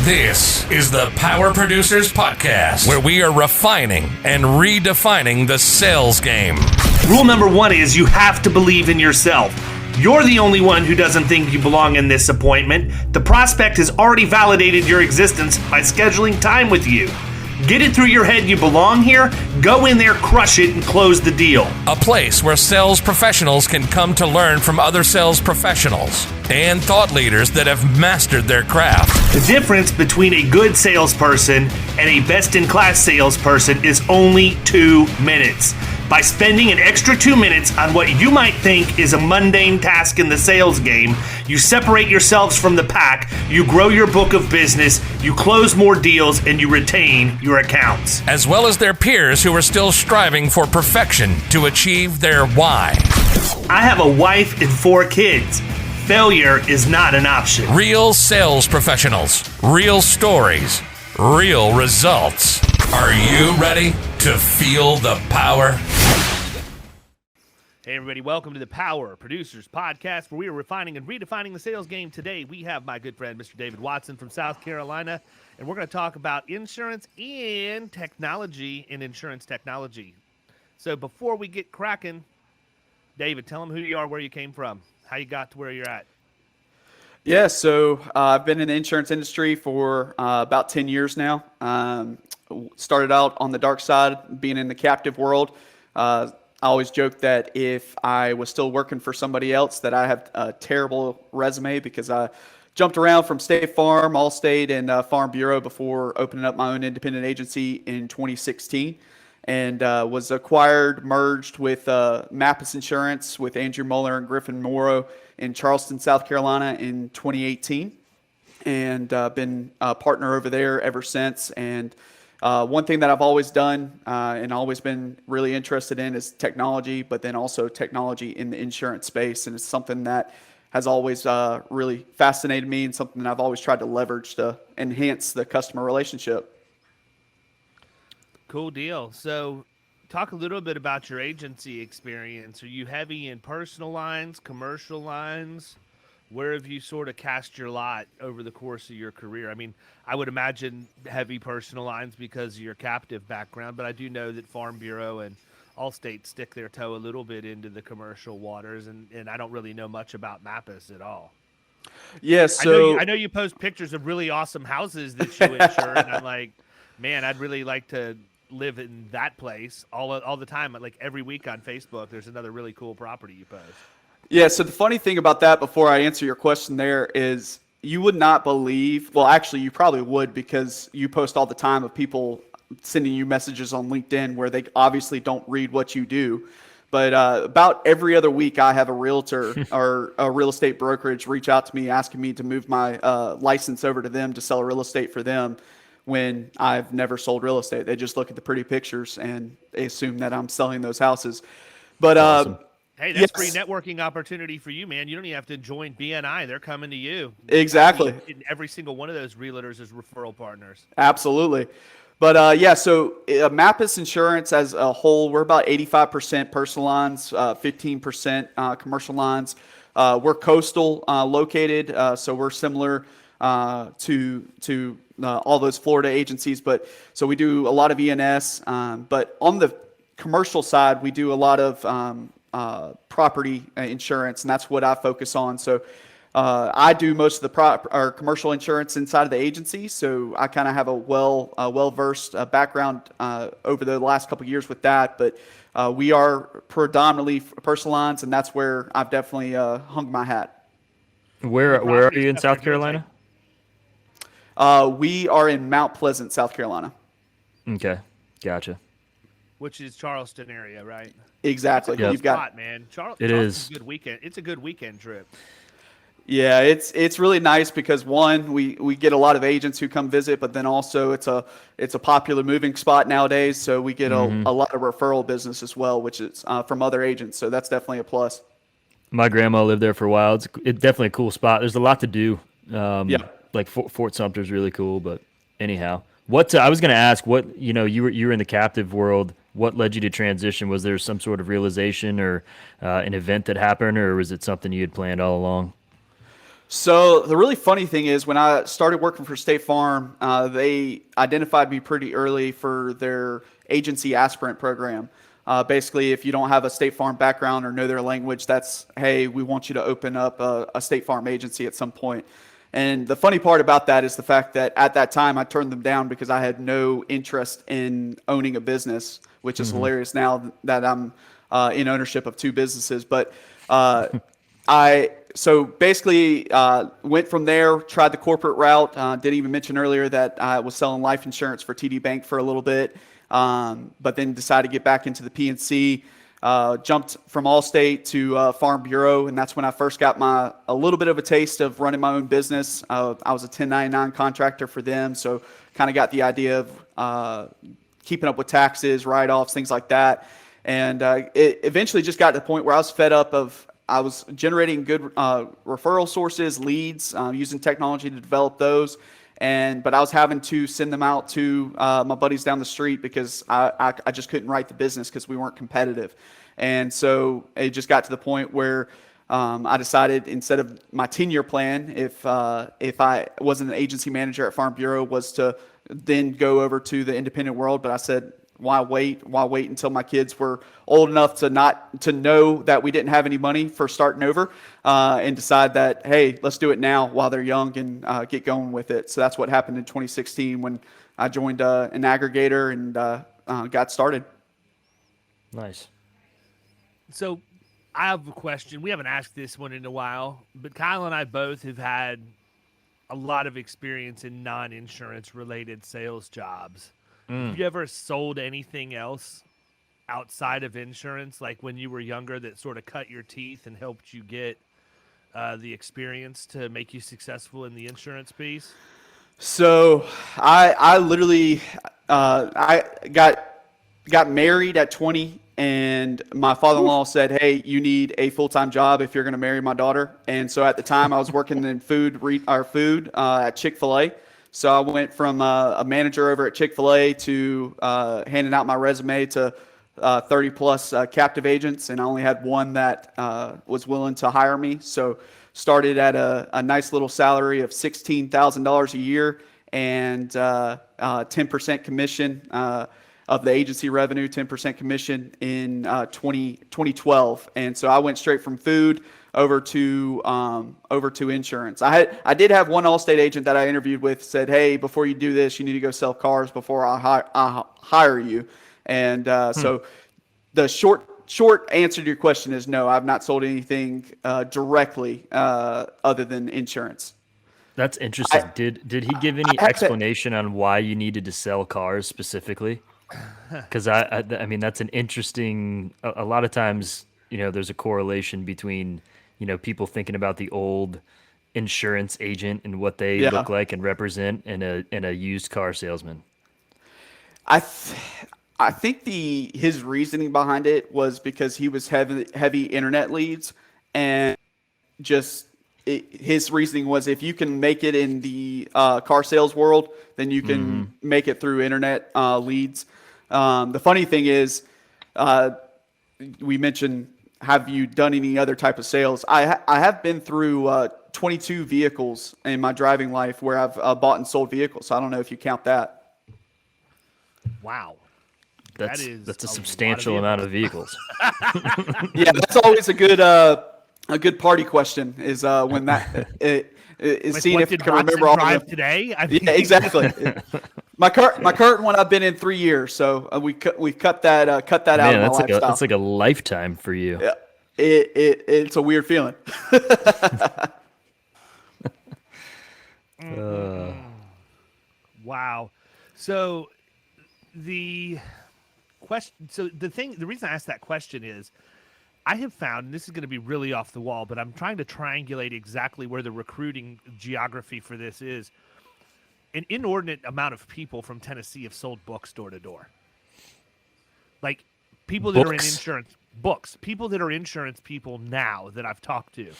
This is the Power Producers Podcast, where we are refining and redefining the sales game. Rule number one is you have to believe in yourself. You're the only one who doesn't think you belong in this appointment. The prospect has already validated your existence by scheduling time with you. Get it through your head you belong here, go in there, crush it, and close the deal. A place where sales professionals can come to learn from other sales professionals and thought leaders that have mastered their craft. The difference between a good salesperson and a best-in-class salesperson is only 2 minutes. By spending an extra 2 minutes on what you might think is a mundane task in the sales game, you separate yourselves from the pack, you grow your book of business, you close more deals, and you retain your accounts. As well as their peers who are still striving for perfection to achieve their why. I have a wife and 4 kids. Failure is not an option. Real sales professionals, real stories, real results. Are you ready to feel the power? Hey everybody, welcome to the Power Producers Podcast, where we are refining and redefining the sales game. Today we have my good friend Mr. David Watson from South Carolina, and we're going to talk about insurance and technology and insurance technology. So before we get cracking, David, tell them who you are, where you came from, how you got to where you're at. Yeah, so I've been in the insurance industry for about 10 years now. Started out on the dark side, being in the captive world. I always joke that if I was still working for somebody else, that I have a terrible resume because I jumped around from State Farm, Allstate, and Farm Bureau before opening up my own independent agency in 2016. And was acquired, merged with Mappus Insurance with Andrew Muller and Griffin Morrow in Charleston, South Carolina in 2018. And been a partner over there ever since. And one thing that I've always done and always been really interested in is technology, but then also technology in the insurance space. And it's something that has always really fascinated me and something that I've always tried to leverage to enhance the customer relationship. Cool deal. So talk a little bit about your agency experience. Are you heavy in personal lines, commercial lines? Where have you sort of cast your lot over the course of your career? I mean, I would imagine heavy personal lines because of your captive background, but I do know that Farm Bureau and Allstate stick their toe a little bit into the commercial waters, and I don't really know much about Mappus at all. Yeah, so I know you post pictures of really awesome houses that you insure, and I'm like, man, I'd really like to live in that place all the time. Like every week on Facebook, there's another really cool property you post. Yeah, so the funny thing about that, before I answer your question there, is you would not believe, well, actually, you probably would because you post all the time of people sending you messages on LinkedIn where they obviously don't read what you do. But about every other week, I have a realtor or a real estate brokerage reach out to me asking me to move my license over to them to sell real estate for them when I've never sold real estate. They just look at the pretty pictures and they assume that I'm selling those houses. But awesome. Hey, that's yes. free networking opportunity for you, man. You don't even have to join BNI. They're coming to you. Exactly. Every single one of those realtors is referral partners. Absolutely. But yeah, so Mappus Insurance as a whole, we're about 85% personal lines, 15% commercial lines. We're coastal located, so we're similar to all those Florida agencies. But so we do a lot of E&S, but on the commercial side, we do a lot of property insurance, and that's what I focus on. So I do most of the commercial insurance inside of the agency, so I kind of have a well-versed background over the last couple of years with that. But we are predominantly personal lines, and that's where I've definitely hung my hat. Where are you in South Carolina? We are in Mount Pleasant, South Carolina. Okay, gotcha. Which is Charleston area, right? Exactly. It's a You've got man. It is a good weekend. It's a good weekend trip. Yeah, it's really nice because one, we get a lot of agents who come visit, but then also it's a popular moving spot nowadays, so we get a lot of referral business as well, which is from other agents. So that's definitely a plus. My grandma lived there for a while. It's definitely a cool spot. There's a lot to do. Yeah. Like Fort Sumter's really cool, but anyhow, what I was going to ask, what you were in the captive world. What led you to transition? Was there some sort of realization or an event that happened, or was it something you had planned all along? So the really funny thing is when I started working for State Farm, they identified me pretty early for their agency aspirant program. Basically, if you don't have a State Farm background or know their language, that's, hey, we want you to open up a State Farm agency at some point. And the funny part about that is the fact that at that time I turned them down because I had no interest in owning a business, which is hilarious now that I'm in ownership of two businesses. But so basically went from there, tried the corporate route. Didn't even mention earlier that I was selling life insurance for TD Bank for a little bit, but then decided to get back into the PNC. Jumped from Allstate to Farm Bureau, and that's when I first got a little bit of a taste of running my own business. I was a 1099 contractor for them, so kind of got the idea of keeping up with taxes, write-offs, things like that. And it eventually just got to the point where I was fed up of I was generating good referral sources, leads, using technology to develop those. But I was having to send them out to my buddies down the street because I just couldn't write the business because we weren't competitive. And so it just got to the point where I decided instead of my 10-year plan, if I wasn't an agency manager at Farm Bureau, was to then go over to the independent world. But I said, why wait? Why wait until my kids were old enough to know that we didn't have any money for starting over, and decide that, hey, let's do it now while they're young and get going with it. So that's what happened in 2016 when I joined an aggregator and got started. Nice. So I have a question. We haven't asked this one in a while, but Kyle and I both have had a lot of experience in non-insurance related sales jobs. Have you ever sold anything else outside of insurance, like when you were younger, that sort of cut your teeth and helped you get the experience to make you successful in the insurance piece? So I literally I got married at 20, and my father-in-law said, hey, you need a full-time job if you're going to marry my daughter. And so at the time I was working in food at Chick-fil-A. So I went from a manager over at Chick-fil-A to handing out my resume to 30 plus captive agents, and I only had one that was willing to hire me. So started at a nice little salary of $16,000 a year and 10% commission of the agency revenue, 10% commission in 2012. And so I went straight from food over to insurance. I did have one Allstate agent that I interviewed with said, hey, before you do this, you need to go sell cars before I hire you. And so the short answer to your question is no, I've not sold anything directly other than insurance. That's interesting. Did he give any explanation on why you needed to sell cars specifically? Because I mean, that's an interesting. A lot of times, there's a correlation between people thinking about the old insurance agent and what they look like and represent, and a used car salesman. I think his reasoning behind it was because he was heavy internet leads, and his reasoning was if you can make it in the car sales world, then you can make it through internet leads. The funny thing is, we mentioned, have you done any other type of sales? I have been through 22 vehicles in my driving life where I've bought and sold vehicles. So I don't know if you count that. Wow. That's a substantial amount of vehicles. Yeah, that's always a good party question is when that is like, seeing if you can remember all of them today. Yeah, exactly. My current one I've been in 3 years, so we cut that out of my lifestyle. That's like a lifetime for you. Yeah, it's a weird feeling. Wow. So the reason I asked that question is I have found, and this is going to be really off the wall, but I'm trying to triangulate exactly where the recruiting geography for this is. An inordinate amount of people from Tennessee have sold books door to door. Like people that are in insurance books, people that are insurance people now that I've talked to.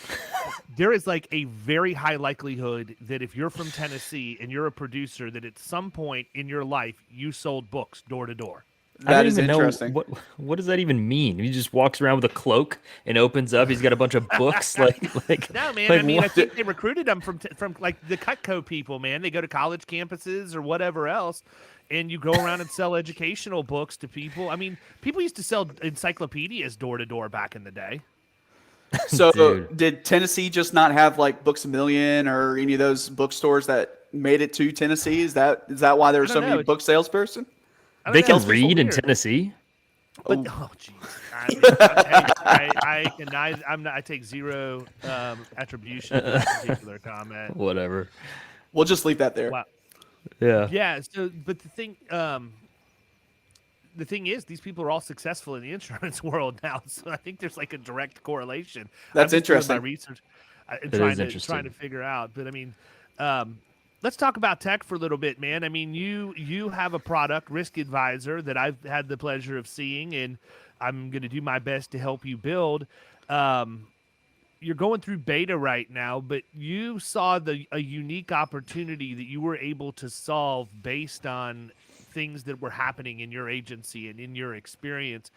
There is like a very high likelihood that if you're from Tennessee and you're a producer, that at some point in your life you sold books door to door. I That don't is even know interesting. what does that even mean. He just walks around with a cloak and opens up. He's got a bunch of books. No, man. like I mean, I what? think they recruited them from like the Cutco people, man. They go to college campuses or whatever else, and you go around and sell educational books to people. I mean, people used to sell encyclopedias door to door back in the day. So Dude. did Tennessee just not have like Books a Million or any of those bookstores that made it to Tennessee? Is that why there were I don't so many know. book salesperson? I They don't know. can It's just read in weird. Tennessee. But jeez, I take zero attribution to that particular comment. Whatever. We'll just leave that there. Wow. Yeah. Yeah. So, but the thing is, these people are all successful in the insurance world now. So I think there's like a direct correlation. That's I'm just doing interesting. my research and That is trying interesting. to figure out. But I mean, let's talk about tech for a little bit, man. I mean, you have a product, Risk Advisor, that I've had the pleasure of seeing, and I'm going to do my best to help you build. You're going through beta right now, but you saw a unique opportunity that you were able to solve based on things that were happening in your agency and in your experience.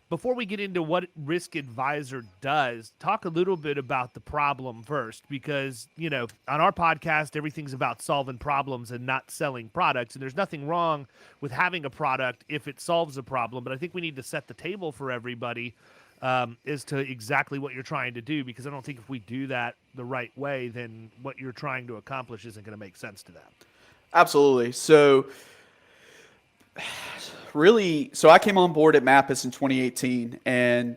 Before we get into what Risk Advisor does, talk a little bit about the problem first, because, you know, on our podcast, everything's about solving problems and not selling products. And there's nothing wrong with having a product if it solves a problem. But I think we need to set the table for everybody as to exactly what you're trying to do, because I don't think if we do that the right way, then what you're trying to accomplish isn't going to make sense to them. Absolutely. So I came on board at Mappus in 2018, and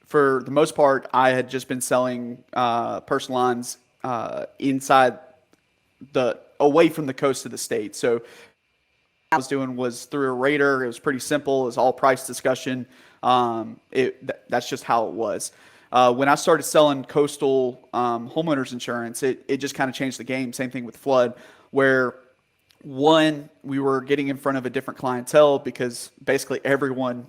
for the most part, I had just been selling personal lines inside away from the coast of the state. So what I was doing was through a rater. It was pretty simple. It was all price discussion. That's just how it was. When I started selling coastal homeowners insurance, it just kind of changed the game. Same thing with flood, where one, we were getting in front of a different clientele because basically everyone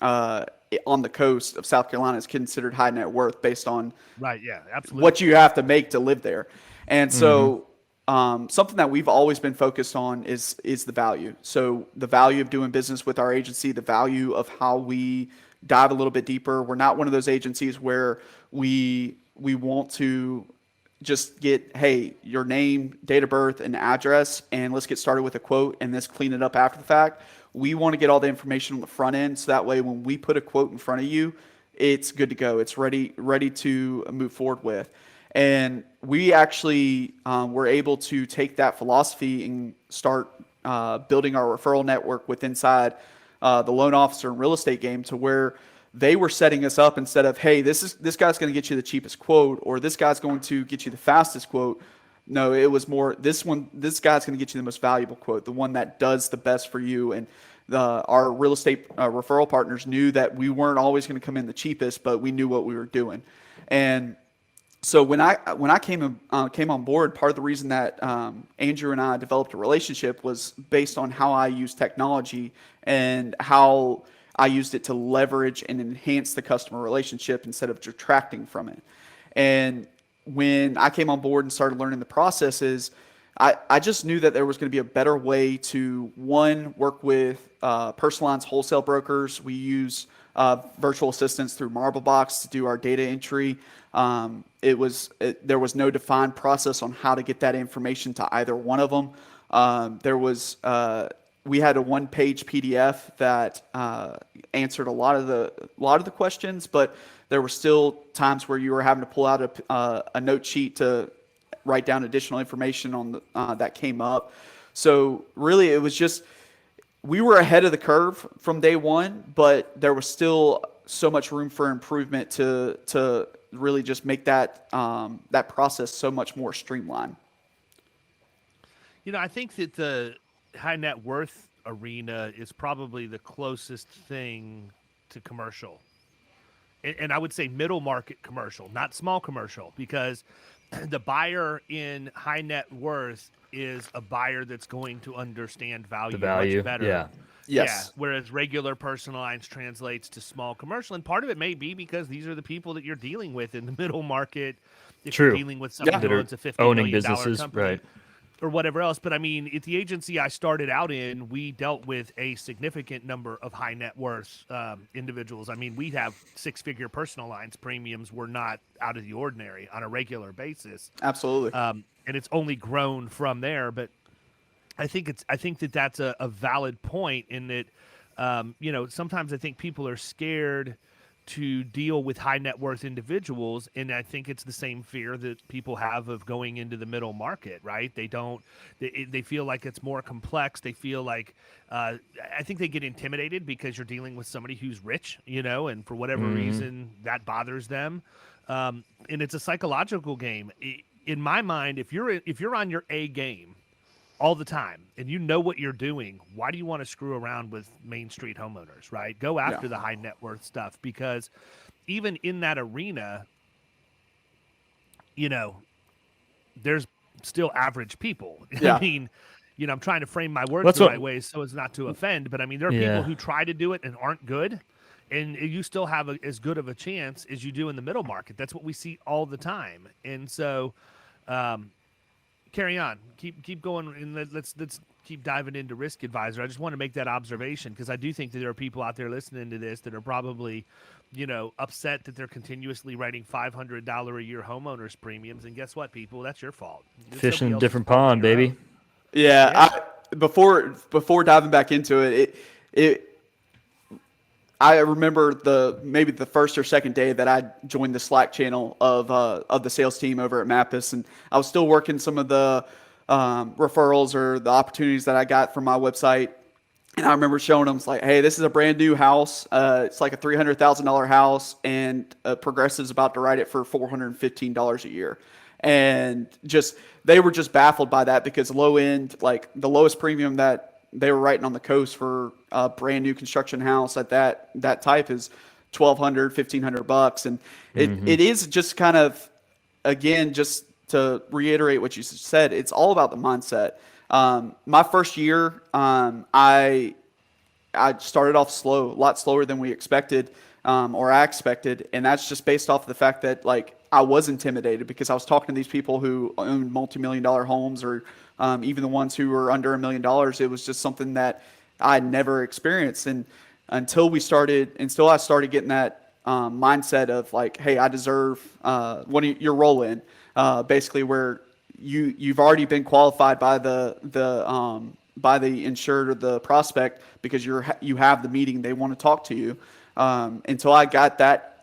on the coast of South Carolina is considered high net worth based on Right. Yeah, absolutely. what you have to make to live there. And so something that we've always been focused on is the value. So the value of doing business with our agency, the value of how we dive a little bit deeper. We're not one of those agencies where we want to just get, hey, your name, date of birth, and address, and let's get started with a quote and let's clean it up after the fact. We want to get all the information on the front end, so that way when we put a quote in front of you, it's good to go. It's ready to move forward with. And we actually were able to take that philosophy and start building our referral network with inside the loan officer and real estate game, to where they were setting us up instead of, hey, this guy's going to get you the cheapest quote, or this guy's going to get you the fastest quote. No, it was more, this guy's going to get you the most valuable quote, the one that does the best for you. And our real estate referral partners knew that we weren't always going to come in the cheapest, but we knew what we were doing. And so when I came on board, part of the reason that Andrew and I developed a relationship was based on how I use technology and how I used it to leverage and enhance the customer relationship instead of detracting from it. And when I came on board and started learning the processes, I just knew that there was going to be a better way to, one, work with personal lines wholesale brokers. We use virtual assistants through MarbleBox to do our data entry. There was no defined process on how to get that information to either one of them. We had a one-page PDF that answered a lot of the questions, but there were still times where you were having to pull out a note sheet to write down additional information on that came up. So really, it was just, we were ahead of the curve from day one, but there was still so much room for improvement to really just make that process so much more streamlined. You know, I think that the high net worth arena is probably the closest thing to commercial. And I would say middle market commercial, not small commercial, because the buyer in high net worth is a buyer that's going to understand value, much better. Yeah. Yes. Yeah, whereas regular personal lines translates to small commercial. And part of it may be because these are the people that you're dealing with in the middle market. If True. you're dealing with someone That who are owns a $50 owning million businesses, company. right. or whatever else. But I mean, at the agency I started out in, we dealt with a significant number of high net worth individuals. I mean, we have 6-figure personal lines premiums were not out of the ordinary on a regular basis. Absolutely. And it's only grown from there. But I think that's a valid point in that, sometimes I think people are scared to deal with high net worth individuals, and I think it's the same fear that people have of going into the middle market, right? They feel like it's more complex. They feel like I think they get intimidated because you're dealing with somebody who's rich, and for whatever reason that bothers them. And it's a psychological game. In my mind, if you're on your A game all the time and you know what you're doing, why do you want to screw around with Main Street homeowners, right? Go after the high net worth stuff, because even in that arena, there's still average people. Yeah. I mean, I'm trying to frame my words the right way so as not to offend, but I mean, there are people who try to do it and aren't good, and you still have as good of a chance as you do in the middle market. That's what we see all the time. And so, carry on. Keep going, and let's keep diving into Risk Advisor. I just want to make that observation because I do think that there are people out there listening to this that are probably, upset that they're continuously writing $500 a year homeowners premiums. And guess what, people? That's your fault. It's Fish in somebody a else's different fault pond, on your baby. own. Yeah. Before diving back into it, I remember maybe the first or second day that I joined the Slack channel of the sales team over at Mappus, and I was still working some of the referrals or the opportunities that I got from my website. And I remember showing them, it's like, hey, this is a brand new house. It's like a $300,000 house, and Progressive's about to write it for $415 a year. And they were just baffled by that, because low end, like the lowest premium that they were writing on the coast for a brand new construction house at that type is $1,200, $1,500. And it is just kind of, again, just to reiterate what you said, it's all about the mindset. My first year, I started off slow, a lot slower than we expected, or I expected. And that's just based off the fact that, like, I was intimidated because I was talking to these people who own multi-million-dollar homes, or even the ones who were under $1 million. It was just something that I had never experienced. And until I started getting that mindset of, like, hey, I deserve your roll in, basically where you've already been qualified by the insured or the prospect, because you have the meeting, they want to talk to you. Until I got that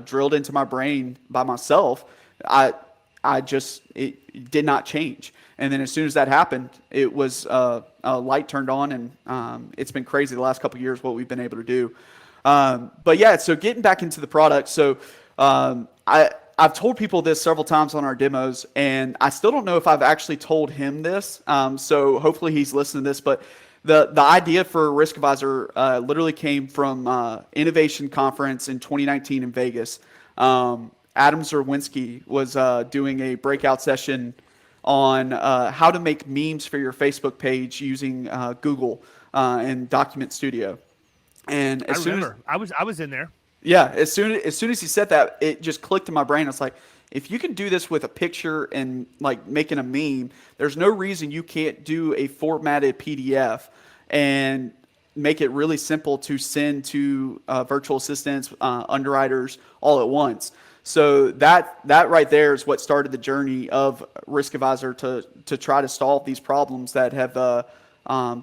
drilled into my brain by myself, it did not change. And then as soon as that happened, it was a light turned on, and it's been crazy the last couple of years what we've been able to do. But yeah, so getting back into the product. So I've told people this several times on our demos, and I still don't know if I've actually told him this. So hopefully he's listening to this. But the idea for Risk Advisor literally came from Innovation Conference in 2019 in Vegas. Adam Zerwinski was doing a breakout session on how to make memes for your Facebook page using Google and Document Studio. And I was in there. Yeah, as soon as he said that, it just clicked in my brain. It's like, if you can do this with a picture and like making a meme, there's no reason you can't do a formatted PDF and make it really simple to send to virtual assistants, underwriters, all at once. So that right there is what started the journey of Risk Advisor to try to solve these problems that have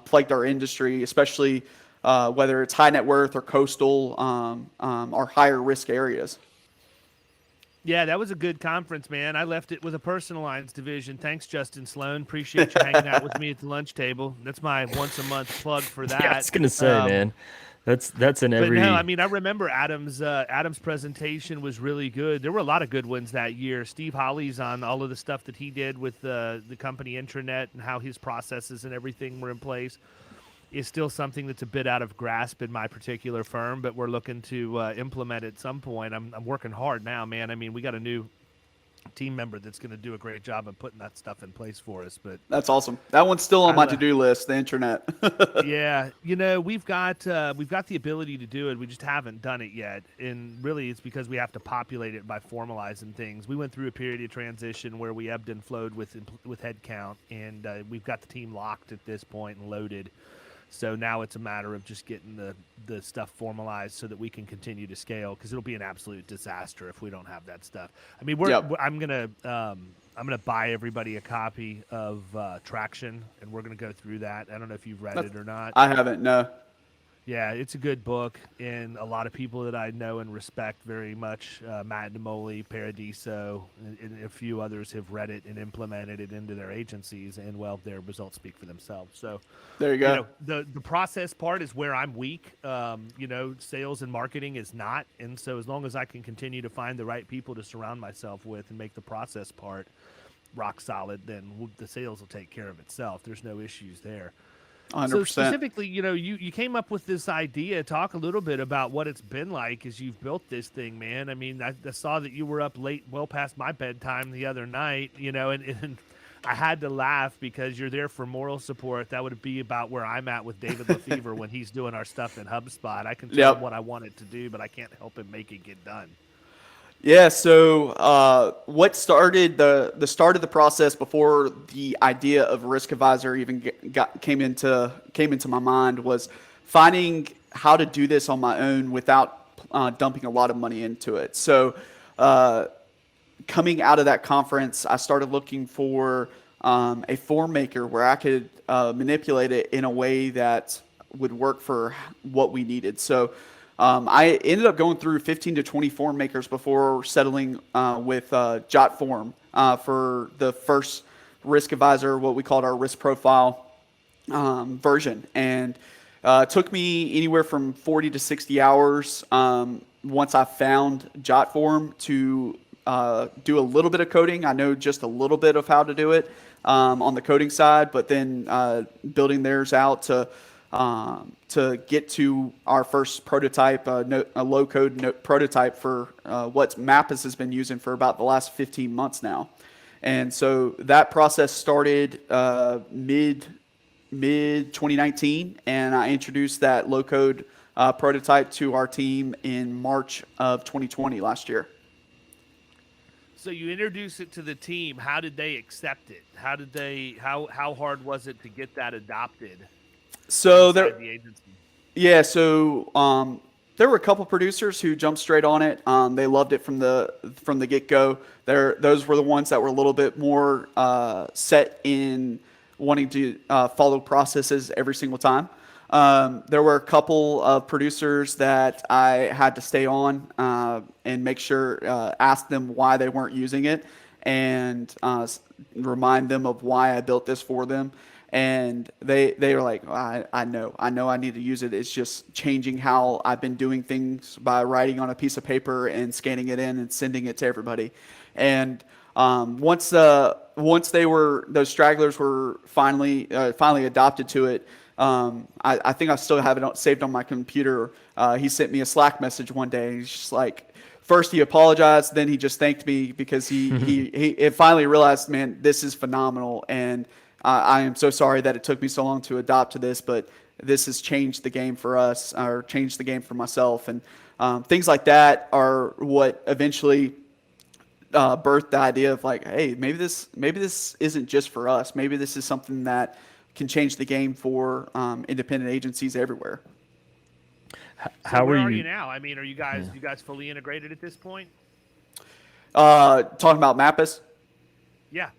plagued our industry, especially whether it's high net worth or coastal or higher risk areas. Yeah, that was a good conference, man. I left it with a personal lines division. Thanks, Justin Sloan. Appreciate you hanging out with me at the lunch table. That's my once a month plug for that. Yeah, I was gonna say, man, that's an every. But no, I mean, I remember Adam's presentation was really good. There were a lot of good ones that year. Steve Holly's on all of the stuff that he did with the company intranet and how his processes and everything were in place. Is still something that's a bit out of grasp in my particular firm, but we're looking to implement at some point. I'm working hard now, man. I mean, we got a new team member that's going to do a great job of putting that stuff in place for us. But That's awesome. That one's still on my to-do list, the intranet. yeah, we've got the ability to do it. We just haven't done it yet, and really, it's because we have to populate it by formalizing things. We went through a period of transition where we ebbed and flowed with headcount, and we've got the team locked at this point and loaded. So now it's a matter of just getting the stuff formalized so that we can continue to scale, because it'll be an absolute disaster if we don't have that stuff. I mean, I'm gonna buy everybody a copy of Traction, and we're gonna go through that. I don't know if you've read it or not. I haven't, no. Yeah, it's a good book, and a lot of people that I know and respect very much, Matt Nemoli, Paradiso, and a few others have read it and implemented it into their agencies, and, well, their results speak for themselves. So there you go. The process part is where I'm weak. Sales and marketing is not, and so as long as I can continue to find the right people to surround myself with and make the process part rock solid, then the sales will take care of itself. There's no issues there. 100%. So specifically, you came up with this idea. Talk a little bit about what it's been like as you've built this thing, man. I mean, I saw that you were up late, well past my bedtime the other night, and I had to laugh because you're there for moral support. That would be about where I'm at with David Lefevre when he's doing our stuff in HubSpot. I can tell him what I want it to do, but I can't help him make it get done. Yeah, so what started the start of the process before the idea of Risk Advisor even came into my mind was finding how to do this on my own without dumping a lot of money into it. So coming out of that conference, I started looking for a form maker where I could manipulate it in a way that would work for what we needed. So I ended up going through 15 to 20 form makers before settling with JotForm for the first Risk Advisor, what we called our risk profile version. And it took me anywhere from 40 to 60 hours once I found JotForm to do a little bit of coding. I know just a little bit of how to do it on the coding side, but then building theirs out to get to our first prototype, a low-code prototype for what Mappus has been using for about the last 15 months now. And so that process started mid 2019, and I introduced that low-code prototype to our team in March of 2020 last year. So you introduced it to the team. How did they accept it? How hard was it to get that adopted? So the agency? Yeah, so there were a couple producers who jumped straight on it. They loved it from the get-go. Those were the ones that were a little bit more set in wanting to follow processes every single time. There were a couple of producers that I had to stay on and make sure, ask them why they weren't using it, and remind them of why I built this for them. And they were like, I know I need to use it. It's just changing how I've been doing things by writing on a piece of paper and scanning it in and sending it to everybody. And once those stragglers were finally adopted to it, I think I still have it saved on my computer. He sent me a Slack message one day. He's just like, first he apologized, then he just thanked me because he finally realized, man, this is phenomenal, and I am so sorry that it took me so long to adopt to this, but this has changed the game for us, or changed the game for myself. And things like that are what eventually birthed the idea of like, hey, maybe this isn't just for us. Maybe this is something that can change the game for independent agencies everywhere. How are you now? I mean, are you guys fully integrated at this point? Talking about Mappus? Yeah.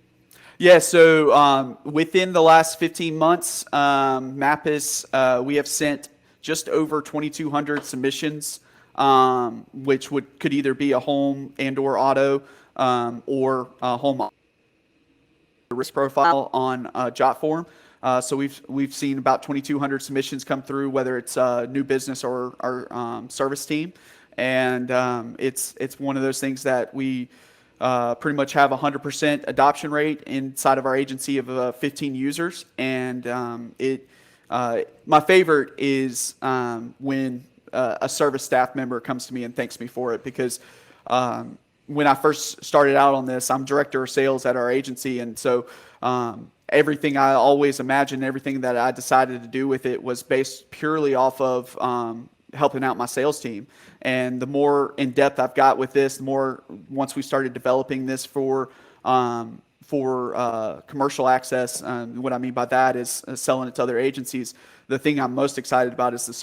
Yeah, so within the last 15 months, Mappus, we have sent just over 2,200 submissions, which could either be a home and or auto, or a home risk profile on JotForm. So we've seen about 2,200 submissions come through, whether it's new business or our service team, and it's one of those things that we pretty much have 100% adoption rate inside of our agency of 15 users. And my favorite is when a service staff member comes to me and thanks me for it, because when I first started out on this, I'm director of sales at our agency, and so everything I always imagined, everything that I decided to do with it was based purely off of helping out my sales team. And the more in depth I've got with this, the more once we started developing this for commercial access. What I mean by that is selling it to other agencies. The thing I'm most excited about is the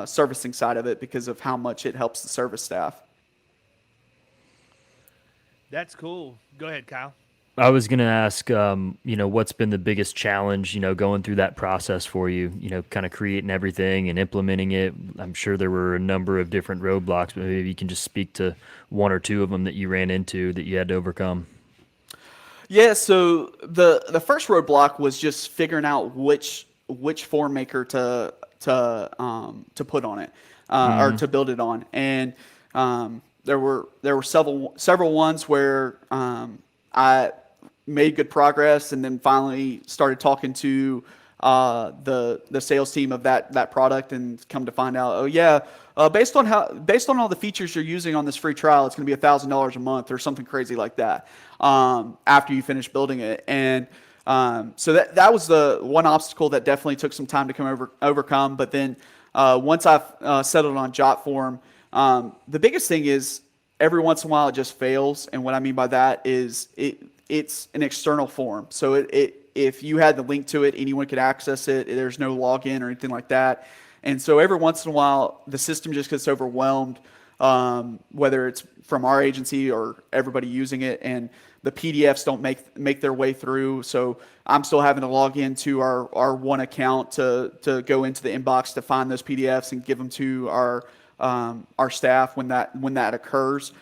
servicing side of it because of how much it helps the service staff. That's cool. Go ahead, Kyle. I was going to ask, what's been the biggest challenge, going through that process for you, kind of creating everything and implementing it. I'm sure there were a number of different roadblocks, but maybe you can just speak to one or two of them that you ran into that you had to overcome. Yeah, so the first roadblock was just figuring out which form maker to put on it, or to build it on. And there were several ones where I made good progress, and then finally started talking to the sales team of that product, and come to find out, based on all the features you're using on this free trial, it's going to be $1,000 a month or something crazy like that after you finish building it. And so that was the one obstacle that definitely took some time to overcome. But then once I've settled on JotForm, the biggest thing is every once in a while it just fails. And what I mean by that is it's an external form. So if you had the link to it, anyone could access it. There's no login or anything like that. And so every once in a while, the system just gets overwhelmed, whether it's from our agency or everybody using it, and the PDFs don't make their way through. So I'm still having to log into our one account to go into the inbox to find those PDFs and give them to our staff when that occurs.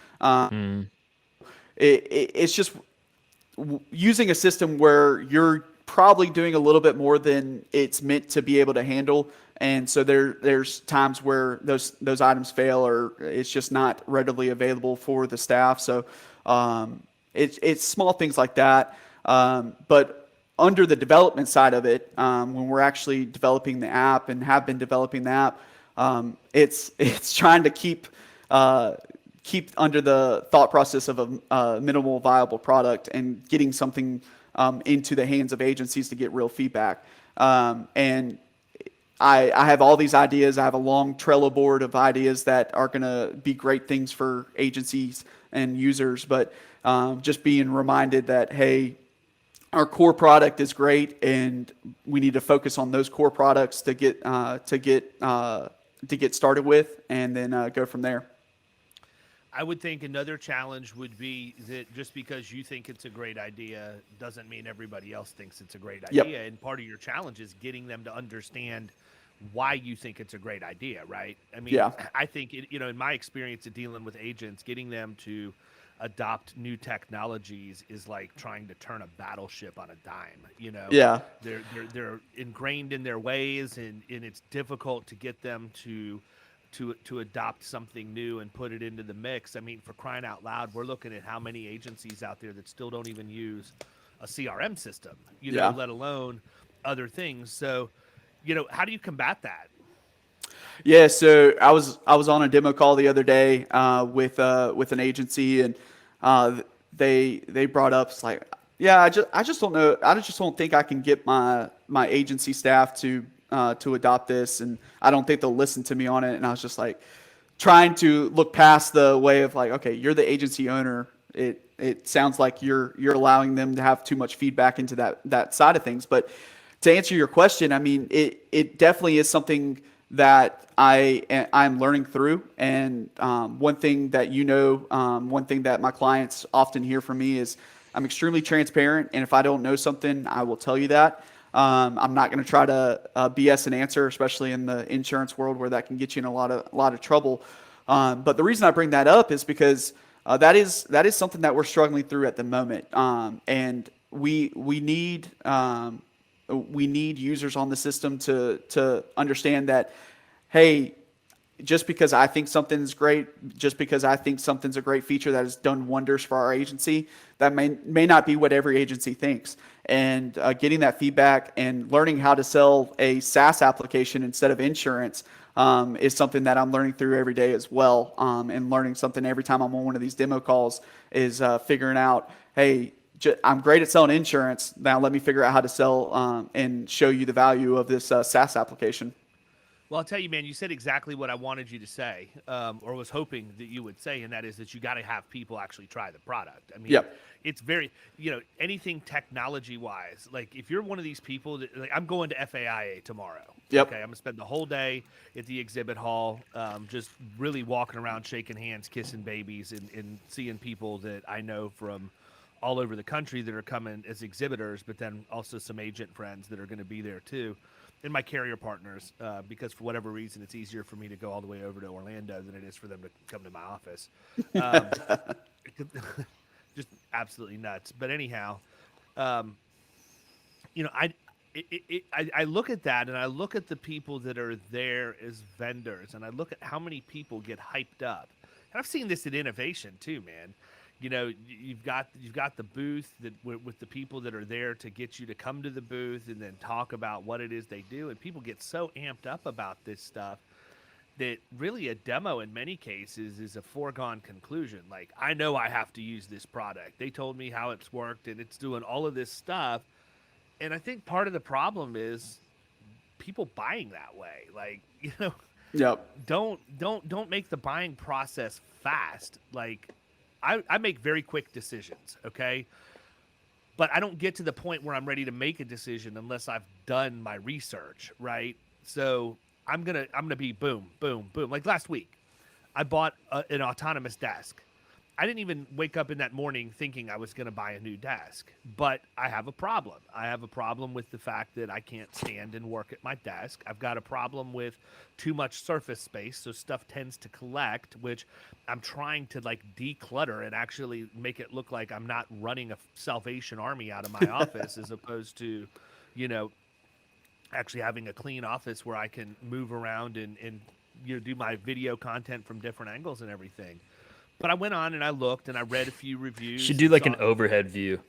It's just using a system where you're probably doing a little bit more than it's meant to be able to handle. And so there's times where those items fail, or it's just not readily available for the staff. So it's small things like that. But under the development side of it, when we're actually developing the app and have been developing the app, it's trying to keep under the thought process of a minimal viable product and getting something into the hands of agencies to get real feedback. And I have all these ideas. I have a long Trello board of ideas that are going to be great things for agencies and users, but just being reminded that, hey, our core product is great, and we need to focus on those core products to get started with, and then go from there. I would think another challenge would be that just because you think it's a great idea doesn't mean everybody else thinks it's a great idea. Yep. And part of your challenge is getting them to understand why you think it's a great idea, right? I mean, Yeah. I think, in my experience of dealing with agents, getting them to adopt new technologies is like trying to turn a battleship on a dime, Yeah. They're ingrained in their ways, and it's difficult to get them to adopt something new and put it into the mix. I mean, for crying out loud, we're looking at how many agencies out there that still don't even use a CRM system, let alone other things. So, how do you combat that? Yeah, so I was on a demo call the other day with an agency, and they brought up, it's like, I just don't know. I just don't think I can get my agency staff to adopt this, and I don't think they'll listen to me on it. And I was just like trying to look past the way of like, okay, you're the agency owner. It sounds like you're allowing them to have too much feedback into that side of things. But to answer your question, I mean, it definitely is something that I'm learning through. And one thing that one thing that my clients often hear from me is I'm extremely transparent, and if I don't know something, I will tell you that. I'm not going to try to BS an answer, especially in the insurance world where that can get you in a lot of trouble. But the reason I bring that up is because that is something that we're struggling through at the moment, and we need users on the system to understand that, hey, just because I think something's great, just because I think something's a great feature that has done wonders for our agency, that may not be what every agency thinks. And getting that feedback and learning how to sell a SaaS application instead of insurance is something that I'm learning through every day as well. And learning something every time I'm on one of these demo calls is figuring out, hey, I'm great at selling insurance. Now let me figure out how to sell and show you the value of this SaaS application. Well, I'll tell you, man, you said exactly what I wanted you to say, or was hoping that you would say, and that is that you got to have people actually try the product. I mean, Yep. it's very, anything technology-wise, like if you're one of these people that, like, I'm going to FAIA tomorrow. Yep. Okay, I'm going to spend the whole day at the exhibit hall, just really walking around, shaking hands, kissing babies, and seeing people that I know from all over the country that are coming as exhibitors, but then also some agent friends that are going to be there too. And my carrier partners, because for whatever reason, it's easier for me to go all the way over to Orlando than it is for them to come to my office. Just absolutely nuts. But anyhow, I look at that, and I look at the people that are there as vendors, and I look at how many people get hyped up. And I've seen this at Innovation too, man. You've got the booth that with the people that are there to get you to come to the booth and then talk about what it is they do, and people get so amped up about this stuff that really a demo in many cases is a foregone conclusion. Like, I know I have to use this product. They told me how it's worked and it's doing all of this stuff. And I think part of the problem is people buying that way. Like, Yep. don't make the buying process fast. Like, I make very quick decisions, okay? But I don't get to the point where I'm ready to make a decision unless I've done my research, right? So I'm gonna be boom, boom, boom. Like last week, I bought an autonomous desk. I didn't even wake up in that morning thinking I was going to buy a new desk, but I have a problem. I have a problem with the fact that I can't stand and work at my desk. I've got a problem with too much surface space, so stuff tends to collect, which I'm trying to like declutter and actually make it look like I'm not running a Salvation Army out of my office, as opposed to, actually having a clean office where I can move around and do my video content from different angles and everything. But I went on and I looked and I read a few reviews. You should do like an overhead view.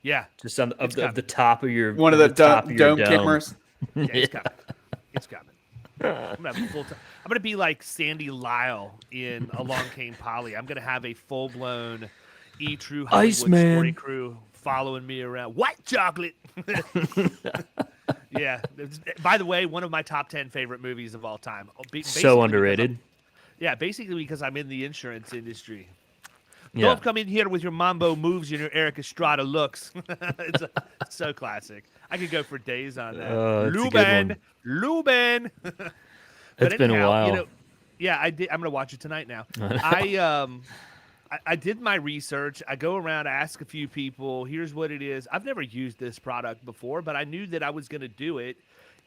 Yeah. Just on of the top of your one of the dome cameras. Yeah, it's coming. It's coming. I'm gonna have a full time. I'm gonna be like Sandy Lyle in Along Came Polly. I'm gonna have a full blown True Hollywood Story crew following me around. White chocolate. Yeah. By the way, one of my top 10 favorite movies of all time. So underrated. Yeah, basically because I'm in the insurance industry. Yeah. Don't come in here with your mambo moves and your Eric Estrada looks. It's so classic. I could go for days on that. Lubin. It's been a while. Yeah, I did. I'm gonna watch it tonight now. I did my research. I go around, ask a few people. Here's what it is. I've never used this product before, but I knew that I was gonna do it.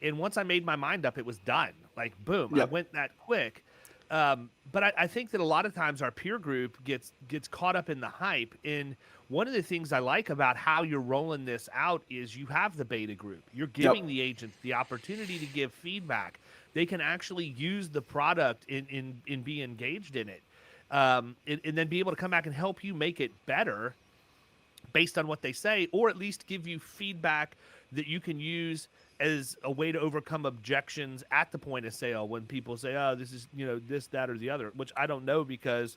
And once I made my mind up, it was done. Like boom, Yep. I went that quick. But I think that a lot of times our peer group gets caught up in the hype. And one of the things I like about how you're rolling this out is you have the beta group. You're giving the agents the opportunity to give feedback. They can actually use the product and be engaged in it, and then be able to come back and help you make it better based on what they say, or at least give you feedback that you can use as a way to overcome objections at the point of sale when people say, oh, this is, this, that, or the other, which I don't know because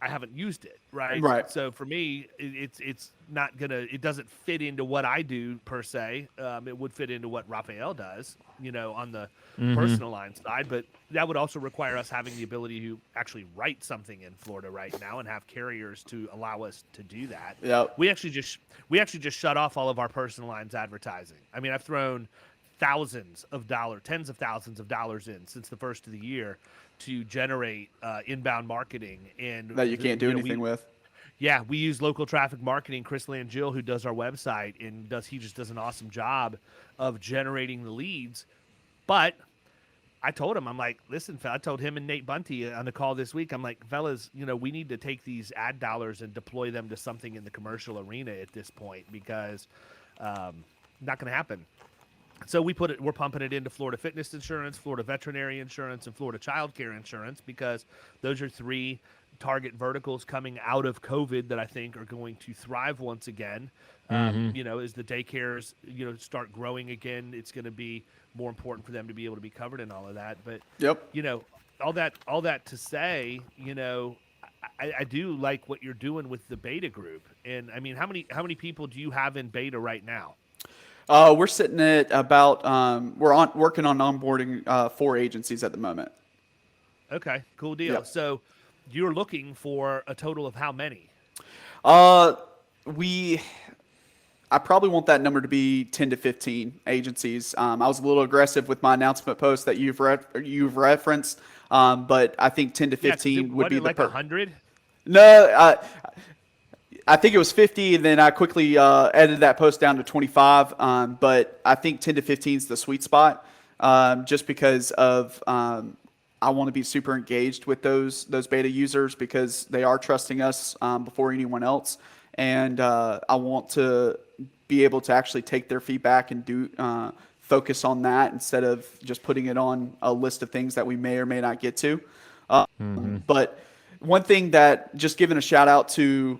I haven't used it. Right. So for me, it's not it doesn't fit into what I do per se. It would fit into what Raphael does, on the personal line side, but that would also require us having the ability to actually write something in Florida right now and have carriers to allow us to do that. Yep. We actually just shut off all of our personal lines advertising. I mean, I've thrown tens of thousands of dollars in since the first of the year to generate inbound marketing, and that you can't do anything with. Yeah, we use local traffic marketing. Chris Langill, who does our website, and he just does an awesome job of generating the leads. But I told him, I'm like, listen, I told him and Nate Bunty on the call this week, I'm like, fellas, we need to take these ad dollars and deploy them to something in the commercial arena at this point, because not going to happen. So we're pumping it into Florida Fitness Insurance, Florida Veterinary Insurance, and Florida Child Care Insurance because those are three target verticals coming out of COVID that I think are going to thrive once again. As the daycares, start growing again, it's going to be more important for them to be able to be covered in all of that. But, Yep. all that to say, I do like what you're doing with the beta group. And I mean, how many people do you have in beta right now? We're sitting at about working on onboarding 4 agencies at the moment. Okay, cool deal. Yep. So you're looking for a total of how many? I probably want that number to be 10 to 15 agencies. I was a little aggressive with my announcement post that you've referenced, but I think 10 to 15 would be like 100. No, I think it was 50, and then I quickly edited that post down to 25. But I think 10 to 15 is the sweet spot, just because of I want to be super engaged with those beta users because they are trusting us before anyone else, and I want to be able to actually take their feedback and focus on that instead of just putting it on a list of things that we may or may not get to. But one thing that, just giving a shout out to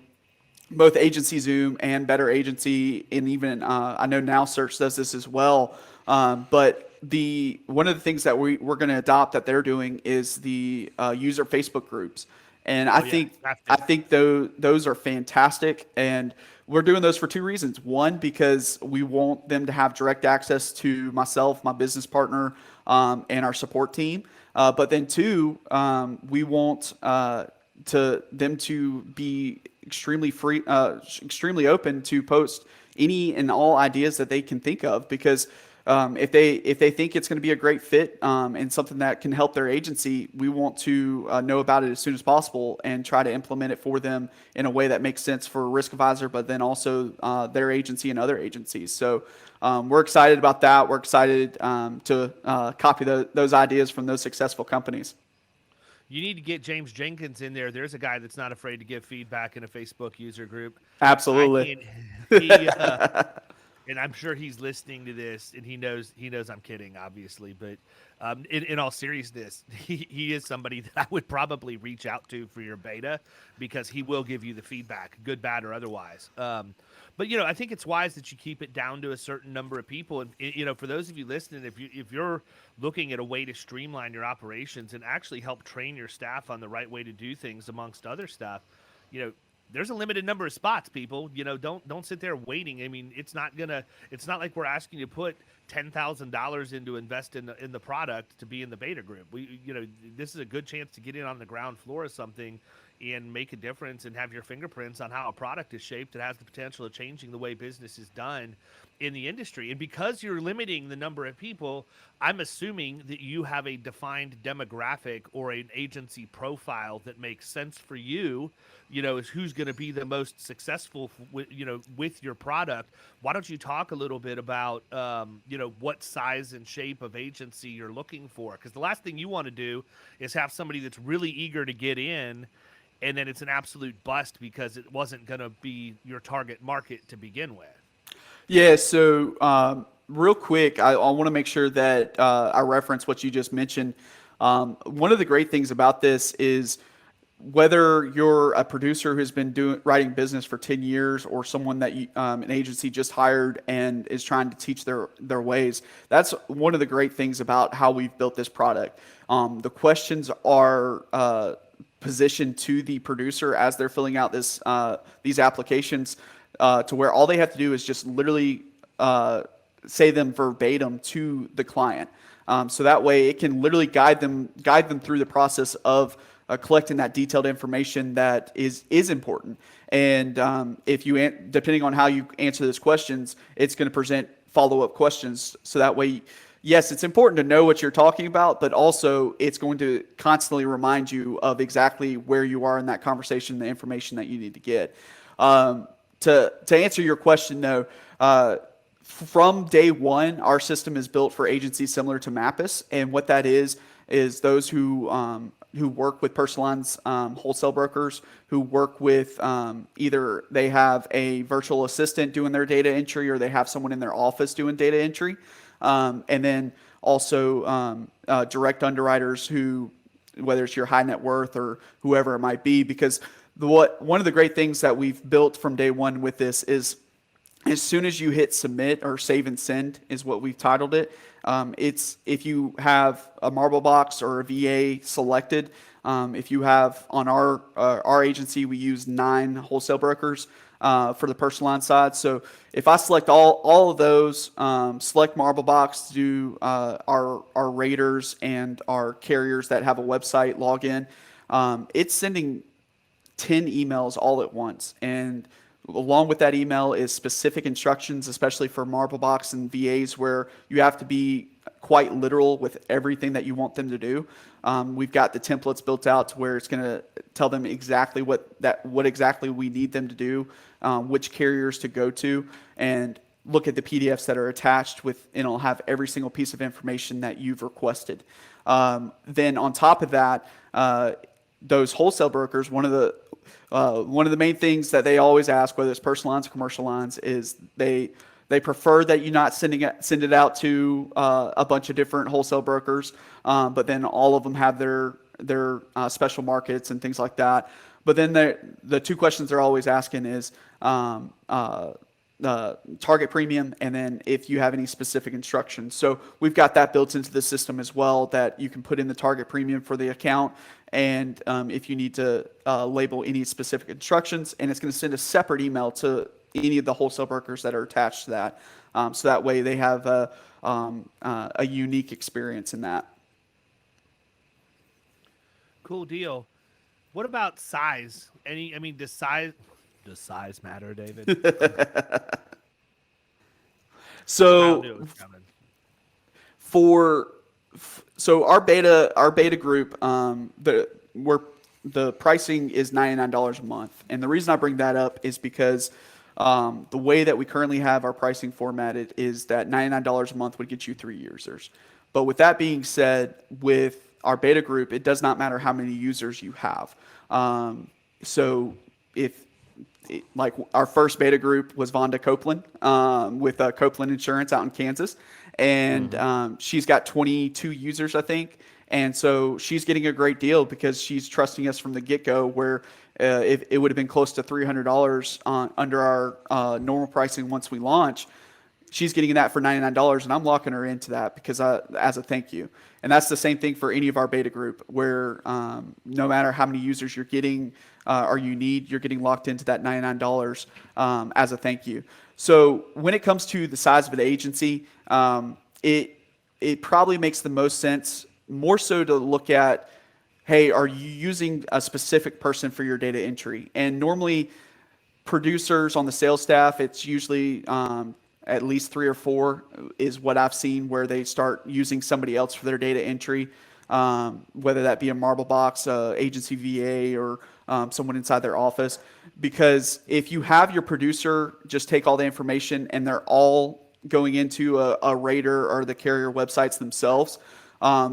both Agency Zoom and Better Agency, and even I know Now Search does this as well. But one of the things that we're going to adopt that they're doing is the user Facebook groups, and I think those are fantastic, and we're doing those for 2 reasons. One, because we want them to have direct access to myself, my business partner, and our support team. But then 2, we want them to be extremely open to post any and all ideas that they can think of, because if they think it's going to be a great fit and something that can help their agency, we want to know about it as soon as possible and try to implement it for them in a way that makes sense for Risk Advisor, but then also their agency and other agencies. So we're excited about that. We're excited to copy those ideas from those successful companies. You need to get James Jenkins in there. There's a guy that's not afraid to give feedback in a Facebook user group. Absolutely. And I'm sure he's listening to this, and he knows I'm kidding, obviously. But in all seriousness, he is somebody that I would probably reach out to for your beta, because he will give you the feedback, good, bad, or otherwise. But I think it's wise that you keep it down to a certain number of people. And for those of you listening, if you're looking at a way to streamline your operations and actually help train your staff on the right way to do things, amongst other stuff, there's a limited number of spots, people. Don't sit there waiting. I mean, it's not like we're asking you to put $10,000 into invest in the product to be in the beta group. This is a good chance to get in on the ground floor of something and make a difference and have your fingerprints on how a product is shaped that has the potential of changing the way business is done in the industry. And because you're limiting the number of people, I'm assuming that you have a defined demographic or an agency profile that makes sense for you, is who's going to be the most successful with your product. Why don't you talk a little bit about, what size and shape of agency you're looking for? Because the last thing you want to do is have somebody that's really eager to get in, and then it's an absolute bust because it wasn't going to be your target market to begin with. Yeah, so real quick, I want to make sure that I reference what you just mentioned. One of the great things about this is whether you're a producer who's been writing business for 10 years or someone that an agency just hired and is trying to teach their ways, that's one of the great things about how we've built this product. The questions are positioned to the producer as they're filling out these applications, to where all they have to do is just literally say them verbatim to the client. So that way it can literally guide them through the process of collecting that detailed information that is important. And depending on how you answer those questions, it's going to present follow-up questions. So that way, yes, it's important to know what you're talking about, but also it's going to constantly remind you of exactly where you are in that conversation, the information that you need to get. To answer your question, though, from day one, our system is built for agencies similar to Mappus, and what that is those who work with personal lines wholesale brokers, who work with either they have a virtual assistant doing their data entry or they have someone in their office doing data entry. And then also direct underwriters who, whether it's your high net worth or whoever it might be, because one of the great things that we've built from day one with this is as soon as you hit submit or save and send is what we've titled it. It's if you have a marble box or a VA selected, if you have on our agency, we use 9 wholesale brokers for the personal line side. So if I select all of those, select marble box, do our raters and our carriers that have a website login, it's sending 10 emails all at once. And along with that email is specific instructions, especially for marble box and VAs, where you have to be quite literal with everything that you want them to do. We've got the templates built out to where it's going to tell them exactly what exactly we need them to do, which carriers to go to, and look at the PDFs that are attached with, and it'll have every single piece of information that you've requested. Then on top of that, those wholesale brokers, one of the main things that they always ask, whether it's personal lines or commercial lines, is they prefer that you not send it out to a bunch of different wholesale brokers, but then all of them have their special markets and things like that. But then the 2 questions they're always asking is target premium, and then if you have any specific instructions. So we've got that built into the system as well, that you can put in the target premium for the account, and if you need to label any specific instructions, and it's going to send a separate email to any of the wholesale brokers that are attached to that. So that way they have a unique experience in that. Cool deal. What about size? Does size matter, David? So our beta group, the pricing is $99 a month. And the reason I bring that up is because the way that we currently have our pricing formatted is that $99 a month would get you 3 users. But with that being said, with our beta group, it does not matter how many users you have. So like our first beta group was Vonda Copeland with Copeland Insurance out in Kansas. And she's got 22 users, I think. And so she's getting a great deal because she's trusting us from the get-go, where if it would have been close to $300 under our normal pricing once we launch, she's getting that for $99, and I'm locking her into that because as a thank you. And that's the same thing for any of our beta group, where no matter how many users you're getting or you're getting locked into that $99 as a thank you. So when it comes to the size of an agency, it probably makes the most sense more so to look at, hey, are you using a specific person for your data entry? And normally producers on the sales staff, it's usually at least 3 or 4 is what I've seen, where they start using somebody else for their data entry, whether that be a marble box, agency VA, or someone inside their office. Because if you have your producer just take all the information and they're all going into a rater or the carrier websites themselves,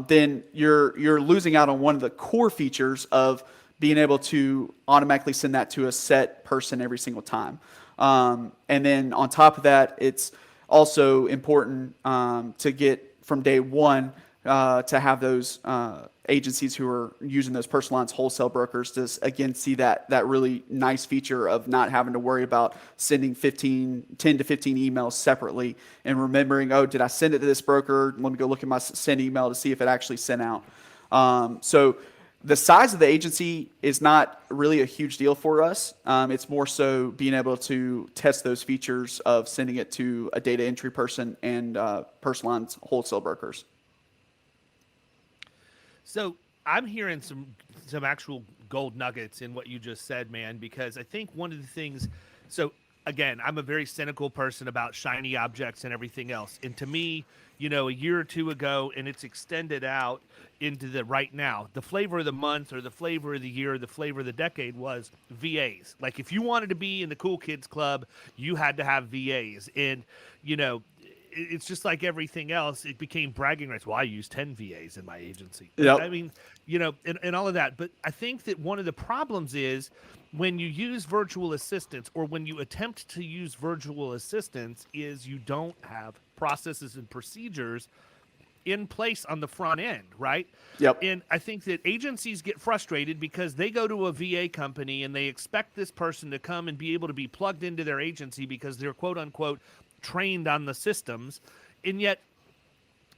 then you're losing out on one of the core features of being able to automatically send that to a set person every single time. And then on top of that, it's also important to get from day one to have those agencies who are using those personal lines wholesale brokers to, again, see that really nice feature of not having to worry about sending 10 to 15 emails separately and remembering, oh, did I send it to this broker? Let me go look at my send email to see if it actually sent out. So the size of the agency is not really a huge deal for us. It's more so being able to test those features of sending it to a data entry person and personal lines wholesale brokers. So I'm hearing some actual gold nuggets in what you just said, man, because I think one of the things, so again, I'm a very cynical person about shiny objects and everything else. And to me, a year or 2 ago, and it's extended out into the right now, the flavor of the month or the flavor of the year, the flavor of the decade was VAs. Like if you wanted to be in the cool kids club, you had to have VAs. And, it's just like everything else. It became bragging rights. Well, I use 10 VAs in my agency. Yep. I mean, and all of that. But I think that one of the problems is when you use virtual assistants, or when you attempt to use virtual assistants, is you don't have processes and procedures in place on the front end, right? Yep. And I think that agencies get frustrated because they go to a VA company and they expect this person to come and be able to be plugged into their agency because they're quote unquote trained on the systems. And yet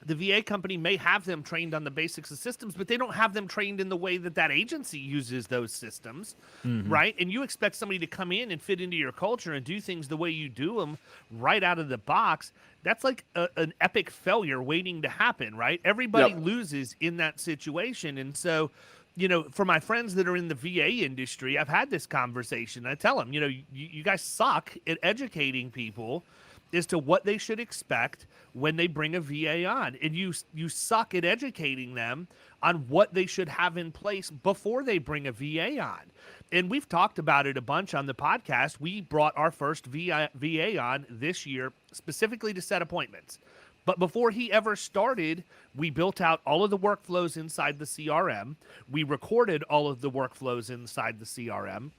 the VA company may have them trained on the basics of systems, but they don't have them trained in the way that that agency uses those systems, right? And you expect somebody to come in and fit into your culture and do things the way you do them right out of the box. That's like an epic failure waiting to happen, right? Everybody loses in that situation. And so, you know, for my friends that are in the VA industry, I've had this conversation. I tell them, you know, you guys suck at educating people as to what they should expect when they bring a VA on. And you suck at educating them on what they should have in place before they bring a VA on. And we've talked about it a bunch on the podcast. We brought our first VA on this year specifically to set appointments. But before he ever started, we built out all of the workflows inside the CRM. We recorded all of the workflows inside the CRM.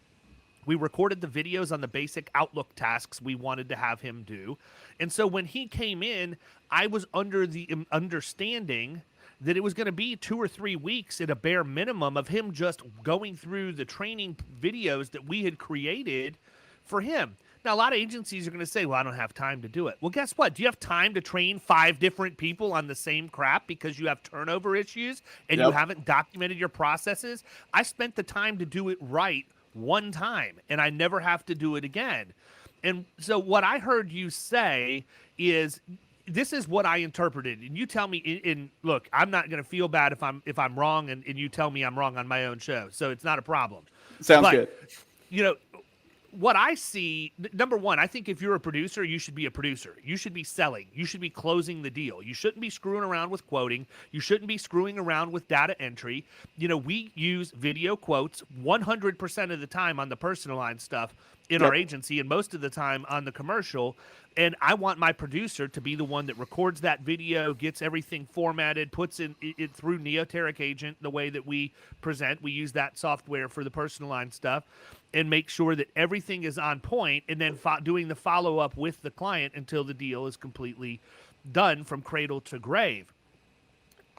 We recorded the videos on the basic Outlook tasks we wanted to have him do. And so when he came in, I was under the understanding that it was going to be 2 or 3 weeks at a bare minimum of him just going through the training videos that we had created for him. Now, a lot of agencies are going to say, well, I don't have time to do it. Well, guess what? Do you have time to train 5 different people on the same crap because you have turnover issues and you haven't documented your processes? I spent the time to do it right one time, and I never have to do it again. And so what I heard you say is, this is what I interpreted, and you tell me. In look, I'm not going to feel bad if I'm wrong, and you tell me I'm wrong on my own show, so it's not a problem. Sounds good. You know, what I see, number one, I think if you're a producer, you should be a producer. You should be selling. You should be closing the deal. You shouldn't be screwing around with quoting. You shouldn't be screwing around with data entry. You know, we use video quotes 100% of the time on the personal line stuff in our agency, and most of the time on the commercial. And I want my producer to be the one that records that video, gets everything formatted, puts it through Neoteric Agent the way that we present. We use that software for the personal line stuff, and make sure that everything is on point, and then doing the follow-up with the client until the deal is completely done from cradle to grave.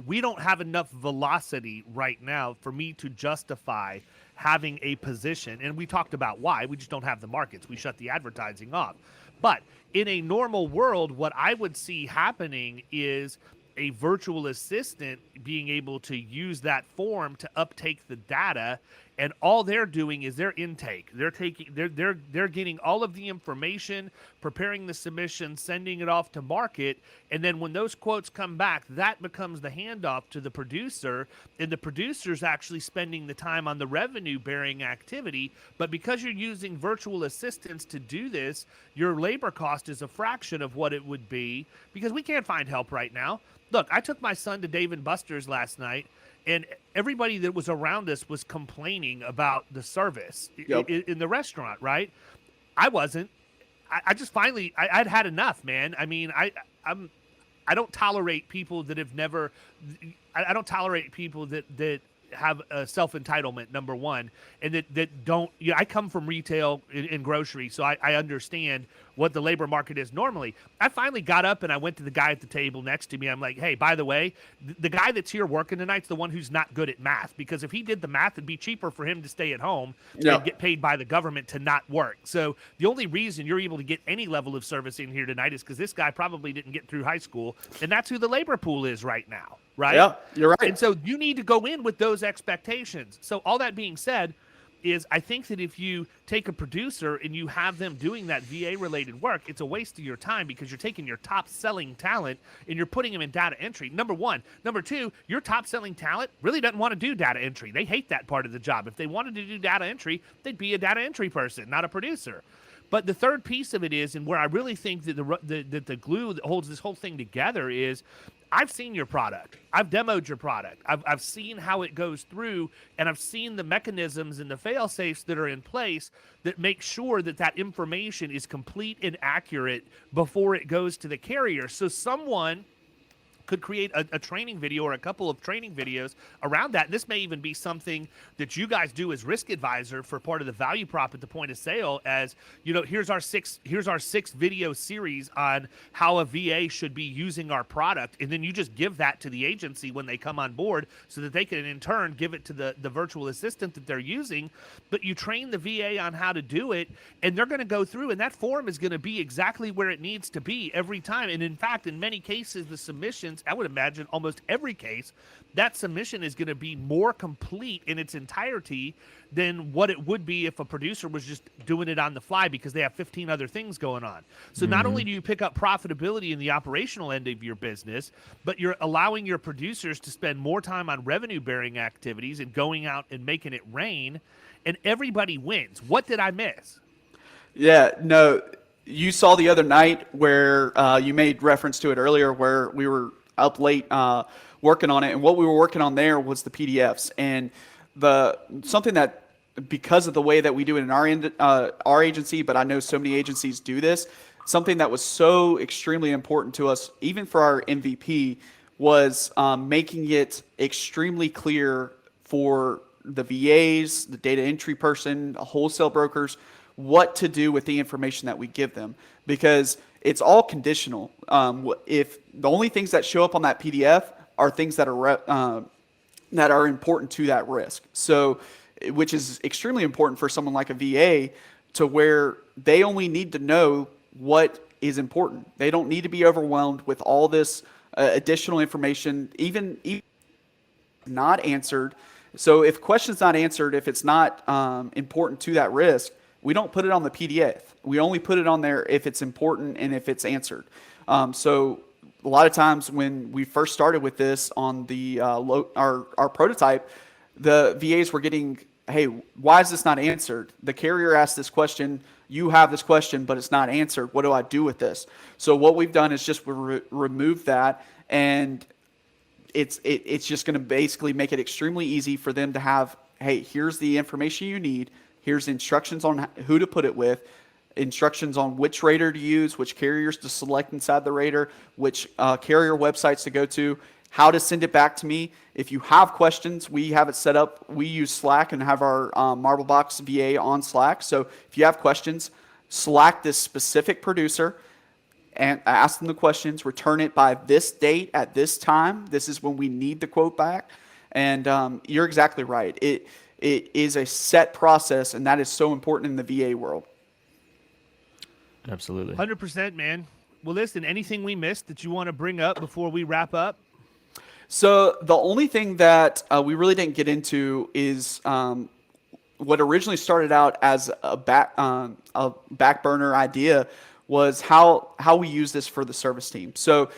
We don't have enough velocity right now for me to justify having a position, and we talked about why. We just don't have the markets. We shut the advertising off. But in a normal world, what I would see happening is a virtual assistant being able to use that form to uptake the data, and all they're doing is their intake. They're getting all of the information, preparing the submission, sending it off to market, and then when those quotes come back, that becomes the handoff to the producer, and the producer's actually spending the time on the revenue-bearing activity. But because you're using virtual assistants to do this, your labor cost is a fraction of what it would be, because we can't find help right now. Look, I took my son to Dave & Buster's last night, and everybody that was around us was complaining about the service in the restaurant, right? I wasn't. I just finally, I'd had enough, man. I mean, I don't tolerate people that have never, I don't tolerate people that have a self-entitlement, number one, and that don't, you know, I come from retail in grocery, so I understand what the labor market is normally. I finally got up and I went to the guy at the table next to me. I'm like, hey, by the way, the guy that's here working tonight's the one who's not good at math, because if he did the math, it'd be cheaper for him to stay at home and get paid by the government to not work. So the only reason you're able to get any level of service in here tonight is because this guy probably didn't get through high school, and that's who the labor pool is right now, right? Yeah, you're right. And so you need to go in with those expectations. So all that being said, is I think that if you take a producer and you have them doing that VA-related work, it's a waste of your time, because you're taking your top-selling talent and you're putting them in data entry, number one. Number two, your top-selling talent really doesn't want to do data entry. They hate that part of the job. If they wanted to do data entry, they'd be a data entry person, not a producer. But the third piece of it is, and where I really think that the glue that holds this whole thing together is, I've seen your product. I've demoed your product. I've seen how it goes through, and I've seen the mechanisms and the fail-safes that are in place that make sure that that information is complete and accurate before it goes to the carrier. So someone could create a training video or a couple of training videos around that. This may even be something that you guys do as risk advisor for part of the value prop at the point of sale. As you know, here's our six video series on how a VA should be using our product, and then you just give that to the agency when they come on board, so that they can in turn give it to the virtual assistant that they're using. But you train the VA on how to do it, and they're going to go through, and that form is going to be exactly where it needs to be every time. And in fact, in many cases, the submissions, I would imagine almost every case, that submission is going to be more complete in its entirety than what it would be if a producer was just doing it on the fly, because they have 15 other things going on. So not only do you pick up profitability in the operational end of your business, but you're allowing your producers to spend more time on revenue bearing activities and going out and making it rain, and everybody wins. What did I miss? Yeah, no, you saw the other night where you made reference to it earlier, where we were up late working on it, and what we were working on there was the PDFs, and something that, because of the way that we do it in our agency, but I know so many agencies do this, something that was so extremely important to us, even for our MVP, was making it extremely clear for the VAs, the data entry person, wholesale brokers, what to do with the information that we give them, because it's all conditional. If the only things that show up on that PDF are things that are important to that risk, so which is extremely important for someone like a VA, to where they only need to know what is important. They don't need to be overwhelmed with all this additional information, even not answered. So if question's not answered, if it's not important to that risk, we don't put it on the PDF. We only put it on there if it's important and if it's answered. So a lot of times when we first started with this on the our prototype, the VAs were getting, hey, why is this not answered? The carrier asked this question, you have this question, but it's not answered. What do I do with this? So what we've done is just remove that, and it's just going to basically make it extremely easy for them to have, hey, here's the information you need. Here's instructions on who to put it with, instructions on which rater to use, which carriers to select inside the rater, which carrier websites to go to, how to send it back to me. If you have questions, we have it set up. We use Slack and have our Marblebox VA on Slack. So if you have questions, Slack this specific producer and ask them the questions, return it by this date at this time. This is when we need the quote back. And you're exactly right. It is a set process, and that is so important in the VA world. Absolutely. 100%, man. Well, listen, anything we missed that you want to bring up before we wrap up? So the only thing that we really didn't get into is what originally started out as a back burner idea was how we use this for the service team. So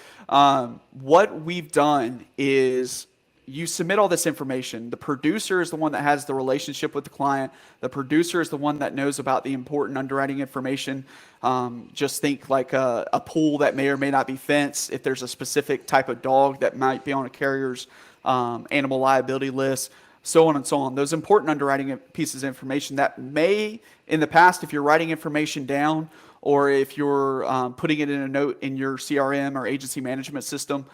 what we've done is you submit all this information. The producer is the one that has the relationship with the client. The producer is the one that knows about the important underwriting information. Just think like a pool that may or may not be fenced, if there's a specific type of dog that might be on a carrier's animal liability list, so on and so on. Those important underwriting pieces of information that may, in the past, if you're writing information down or if you're putting it in a note in your CRM or agency management system,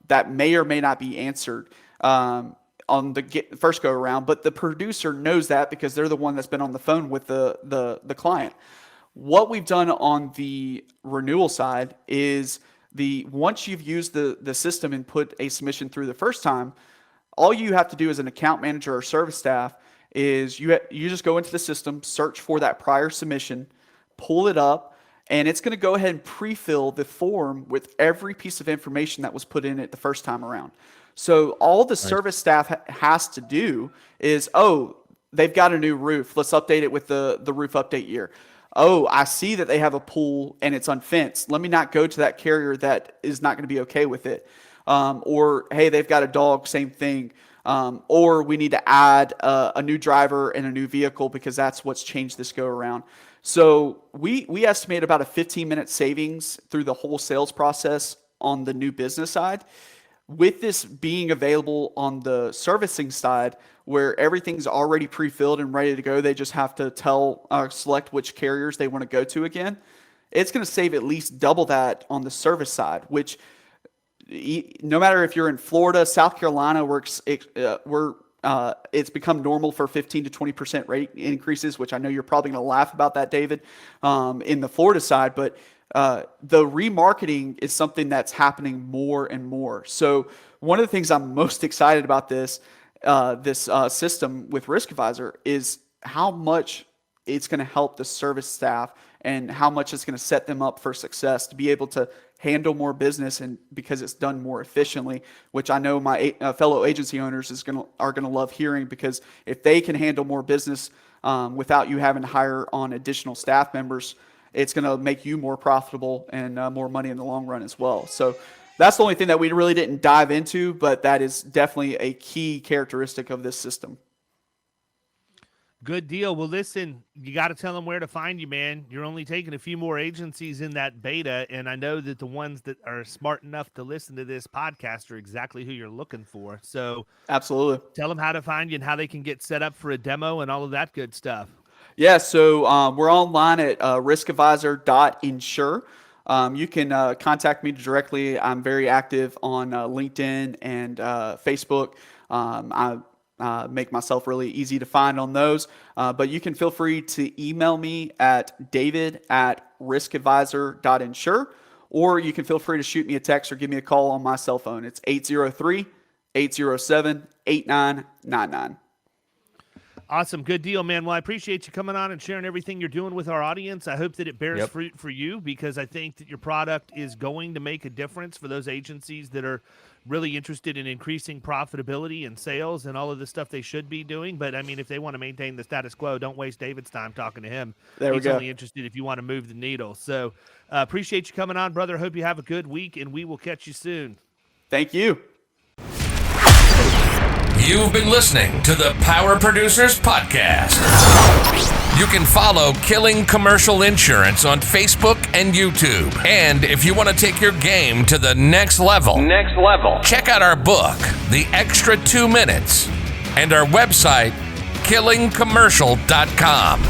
that may or may not be answered on the first go around, but the producer knows that because they're the one that's been on the phone with the client. What we've done on the renewal side is once you've used the system and put a submission through the first time, all you have to do as an account manager or service staff is you just go into the system, search for that prior submission, pull it up, and it's going to go ahead and pre-fill the form with every piece of information that was put in it the first time around. So all the service staff has to do is, oh, they've got a new roof. Let's update it with the roof update year. Oh, I see that they have a pool and it's unfenced. Let me not go to that carrier that is not going to be okay with it. Or, hey, they've got a dog, same thing. Or we need to add a new driver and a new vehicle because that's what's changed this go around. So we estimate about a 15-minute savings through the whole sales process on the new business side. With this being available on the servicing side, where everything's already pre-filled and ready to go, they just have to select which carriers they want to go to again. It's going to save at least double that on the service side, which no matter if you're in Florida, South Carolina, it's become normal for 15 to 20% rate increases, which I know you're probably going to laugh about that, David, in the Florida side. But the remarketing is something that's happening more and more. So one of the things I'm most excited about this system with Risk Advisor is how much it's going to help the service staff and how much it's going to set them up for success to be able to handle more business, and because it's done more efficiently, which I know my fellow agency owners are going to love hearing, because if they can handle more business without you having to hire on additional staff members, it's going to make you more profitable and more money in the long run as well. So that's the only thing that we really didn't dive into, but that is definitely a key characteristic of this system. Good deal. Well, listen, you got to tell them where to find you, man. You're only taking a few more agencies in that beta, and I know that the ones that are smart enough to listen to this podcast are exactly who you're looking for. So absolutely, tell them how to find you and how they can get set up for a demo and all of that good stuff. Yeah, so we're online at riskadvisor.insure. You can contact me directly. I'm very active on LinkedIn and Facebook. I make myself really easy to find on those. But you can feel free to email me at david@riskadvisor.insure, or you can feel free to shoot me a text or give me a call on my cell phone. It's 803-807-8999. Awesome. Good deal, man. Well, I appreciate you coming on and sharing everything you're doing with our audience. I hope that it bears fruit for you, because I think that your product is going to make a difference for those agencies that are really interested in increasing profitability and sales and all of the stuff they should be doing. But, I mean, if they want to maintain the status quo, don't waste David's time talking to him. He's only interested if you want to move the needle. So appreciate you coming on, brother. Hope you have a good week, and we will catch you soon. Thank you. You've been listening to the Power Producers Podcast. You can follow Killing Commercial Insurance on Facebook and YouTube. And if you want to take your game to the next level, check out our book, The Extra 2 Minutes, and our website, killingcommercial.com.